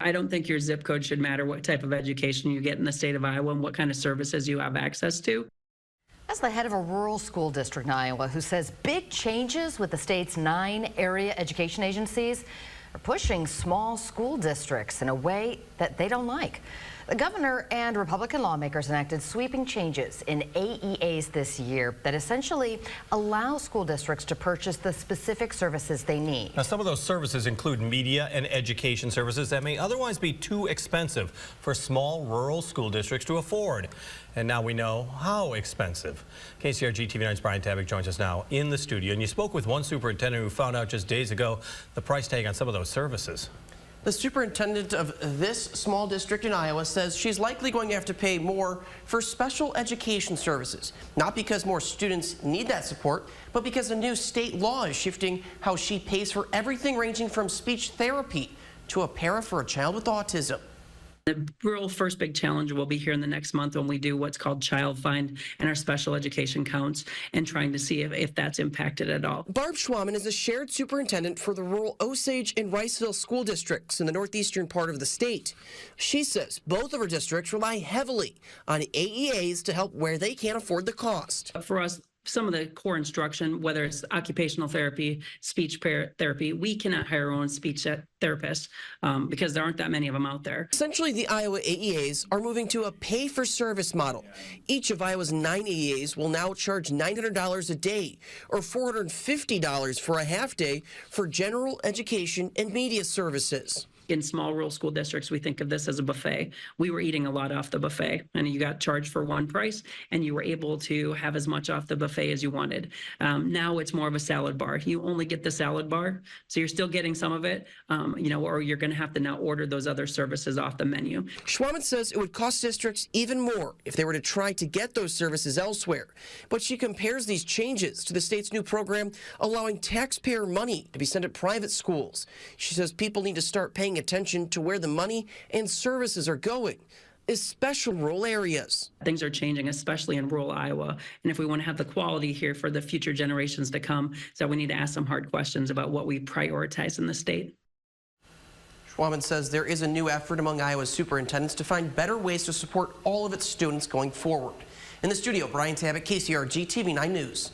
I don't think your zip code should matter what type of education you get in the state of Iowa and what kind of services you have access to. That's the head of a rural school district in Iowa who says big changes with the state's 9 area education agencies are pushing small school districts in a way that they don't like. The governor and Republican lawmakers enacted sweeping changes in AEAs this year that essentially allow school districts to purchase the specific services they need. Now, some of those services include media and education services that may otherwise be too expensive for small rural school districts to afford. And now we know how expensive. KCRG TV 9's Brian Tabak joins us now in the studio. And you spoke with one superintendent who found out just days ago the price tag on some of those services. The superintendent of this small district in Iowa says she's likely going to have to pay more for special education services, not because more students need that support, but because a new state law is shifting how she pays for everything ranging from speech therapy to a para for a child with autism. The real first big challenge will be here in the next month when we do what's called child find and our special education counts and trying to see if that's impacted at all. Barb Schwaman is a shared superintendent for the rural Osage and Riceville school districts in the northeastern part of the state. She says both of her districts rely heavily on AEAs to help where they can't afford the cost. For us, some of the core instruction, whether it's occupational therapy, speech therapy, we cannot hire our own speech therapists because there aren't that many of them out there. Essentially, the Iowa AEAs are moving to a pay-for-service model. Each of Iowa's 9 AEAs will now charge $900 a day or $450 for a half day for general education and media services. In small rural school districts, we think of this as a buffet. We were eating a lot off the buffet, and you got charged for one price, and you were able to have as much off the buffet as you wanted. Now it's more of a salad bar. You only get the salad bar, so you're still getting some of it, or you're going to have to now order those other services off the menu. Schwaman says it would cost districts even more if they were to try to get those services elsewhere. But she compares these changes to the state's new program allowing taxpayer money to be sent at private schools. She says people need to start paying attention to where the money and services are going, especially in rural areas. Things are changing, especially in rural Iowa. And if we want to have the quality here for the future generations to come, so we need to ask some hard questions about what we prioritize in the state. Schwaman says there is a new effort among Iowa's superintendents to find better ways to support all of its students going forward. In the studio, Brian Tabak, KCRG TV 9 News.